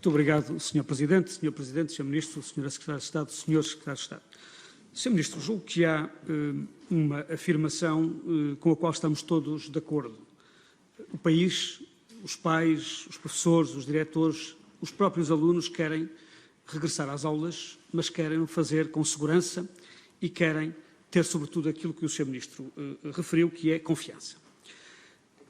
Muito obrigado, Sr. Presidente, Sr. Ministro, Sra. Secretária de Estado, Sr. Secretário de Estado. Sr. Ministro, julgo que há uma afirmação com a qual estamos todos de acordo. O país, os pais, os professores, os diretores, os próprios alunos querem regressar às aulas, mas querem o fazer com segurança e querem ter, sobretudo, aquilo que o Sr. Ministro referiu, que é confiança.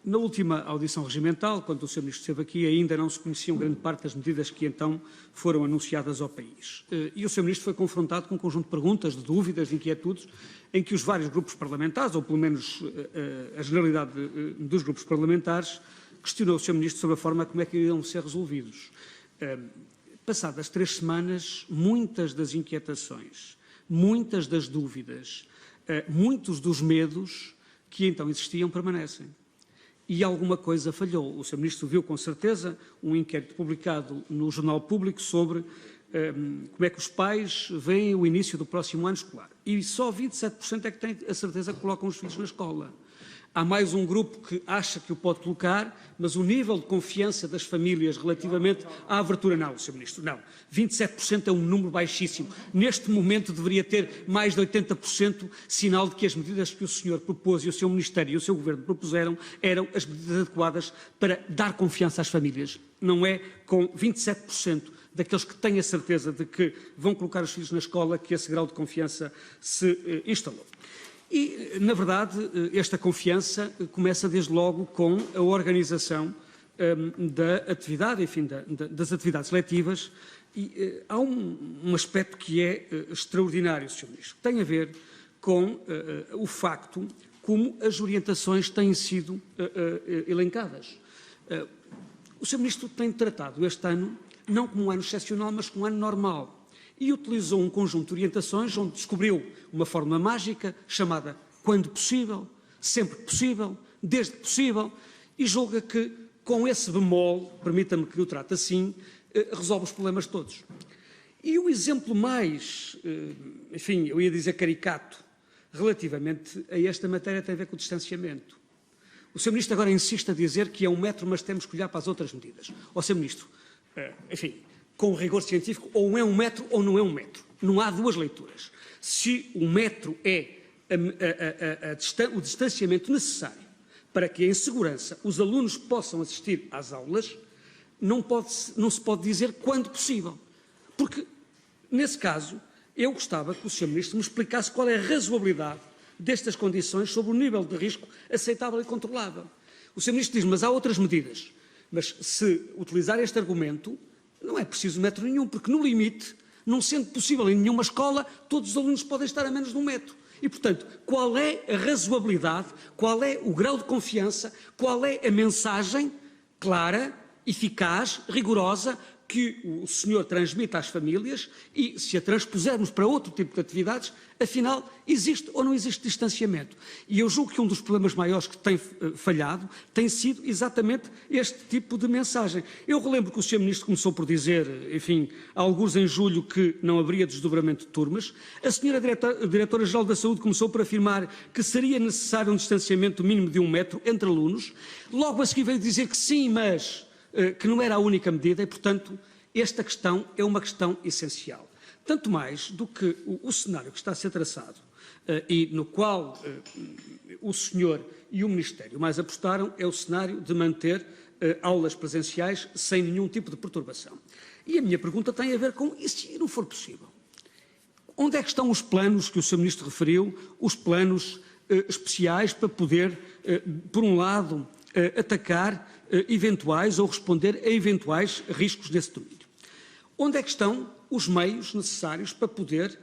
Na última audição regimental, quando o Sr. Ministro esteve aqui, ainda não se conheciam grande parte das medidas que então foram anunciadas ao país. E o Sr. Ministro foi confrontado com um conjunto de perguntas, de dúvidas, de inquietudes, em que os vários grupos parlamentares, ou pelo menos a generalidade dos grupos parlamentares, questionou o Sr. Ministro sobre a forma como é que iriam ser resolvidos. Passadas 3 semanas, muitas das inquietações, muitas das dúvidas, muitos dos medos que então existiam permanecem. E alguma coisa falhou. O Sr. Ministro viu com certeza um inquérito publicado no Jornal Público sobre como é que os pais veem o início do próximo ano escolar. E só 27% é que têm a certeza que colocam os filhos na escola. Há mais um grupo que acha que o pode colocar, mas o nível de confiança das famílias relativamente à abertura, não, Sr. Ministro, não. 27% é um número baixíssimo. Neste momento deveria ter mais de 80%, sinal de que as medidas que o senhor propôs e o seu Ministério e o seu Governo propuseram eram as medidas adequadas para dar confiança às famílias. Não é com 27% daqueles que têm a certeza de que vão colocar os filhos na escola que esse grau de confiança se instalou. E, na verdade, esta confiança começa desde logo com a organização da atividade, enfim, das atividades letivas. E há um aspecto que é extraordinário, Sr. Ministro, que tem a ver com o facto como as orientações têm sido elencadas. O Sr. Ministro tem tratado este ano não como um ano excepcional, mas como um ano normal. E utilizou um conjunto de orientações onde descobriu uma fórmula mágica chamada quando possível, sempre possível, desde possível, e julga que com esse bemol, permita-me que o trate assim, resolve os problemas todos. E o exemplo mais, enfim, eu ia dizer caricato, relativamente a esta matéria tem a ver com o distanciamento. O Sr. Ministro agora insiste a dizer que é 1 metro, mas temos que olhar para as outras medidas. Ó Sr. Ministro, enfim, com rigor científico, ou é 1 metro ou não é 1 metro. Não há duas leituras. Se 1 metro é o distanciamento necessário para que, em segurança, os alunos possam assistir às aulas, não se pode dizer quando possível. Porque, nesse caso, eu gostava que o Sr. Ministro me explicasse qual é a razoabilidade destas condições sobre o nível de risco aceitável e controlável. O Sr. Ministro diz, mas há outras medidas. Mas, se utilizar este argumento, não é preciso metro nenhum, porque no limite, não sendo possível em nenhuma escola, todos os alunos podem estar a menos de 1 metro. E, portanto, qual é a razoabilidade, qual é o grau de confiança, qual é a mensagem clara, eficaz, rigorosa, que o senhor transmite às famílias e, se a transpusermos para outro tipo de atividades, afinal, existe ou não existe distanciamento. E eu julgo que um dos problemas maiores que tem falhado tem sido exatamente este tipo de mensagem. Eu relembro que o Sr. Ministro começou por dizer, enfim, alguns em julho, que não haveria desdobramento de turmas. A Sra. Diretora-Geral da Saúde começou por afirmar que seria necessário um distanciamento mínimo de 1 metro entre alunos. Logo a seguir veio dizer que sim, mas que não era a única medida e, portanto, esta questão é uma questão essencial. Tanto mais do que o cenário que está a ser traçado e no qual o senhor e o Ministério mais apostaram é o cenário de manter aulas presenciais sem nenhum tipo de perturbação. E a minha pergunta tem a ver com, e se não for possível? Onde é que estão os planos que o Sr. Ministro referiu, os planos especiais para poder, por um lado, atacar eventuais ou responder a eventuais riscos desse domínio? Onde é que estão os meios necessários para poder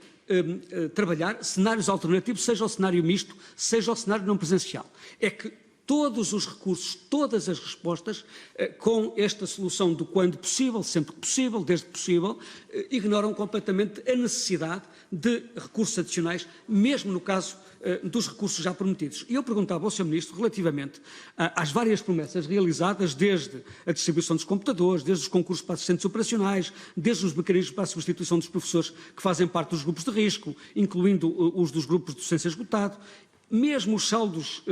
trabalhar cenários alternativos, seja o cenário misto, seja o cenário não presencial? É que todos os recursos, todas as respostas, com esta solução do quando possível, sempre que possível, desde possível, ignoram completamente a necessidade de recursos adicionais, mesmo no caso dos recursos já prometidos. E eu perguntava ao Sr. Ministro relativamente às várias promessas realizadas, desde a distribuição dos computadores, desde os concursos para assistentes operacionais, desde os mecanismos para a substituição dos professores que fazem parte dos grupos de risco, incluindo os dos grupos de docência esgotado, mesmo os saldos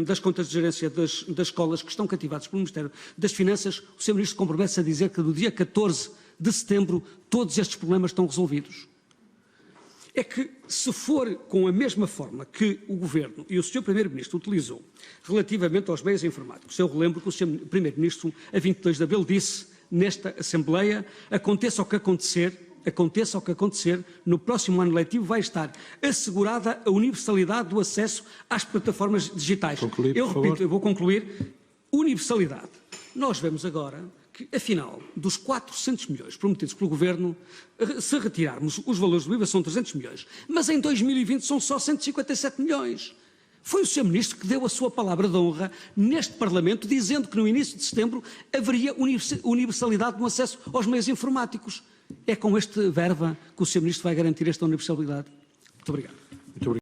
das contas de gerência das escolas que estão cativados pelo Ministério das Finanças. O Sr. Ministro compromete-se a dizer que no dia 14 de setembro todos estes problemas estão resolvidos. É que, se for com a mesma forma que o Governo e o Sr. Primeiro-Ministro utilizou relativamente aos meios informáticos, eu relembro que o Sr. Primeiro-Ministro, a 22 de abril, disse nesta Assembleia: aconteça o que acontecer, no próximo ano letivo vai estar assegurada a universalidade do acesso às plataformas digitais. Eu repito, eu vou concluir. Universalidade. Nós vemos agora que, afinal, dos 400 milhões prometidos pelo Governo, se retirarmos os valores do IVA, são 300 milhões. Mas em 2020 são só 157 milhões. Foi o Sr. Ministro que deu a sua palavra de honra neste Parlamento, dizendo que no início de setembro haveria universalidade no acesso aos meios informáticos. É com este verba que o Sr. Ministro vai garantir esta universalidade. Muito obrigado.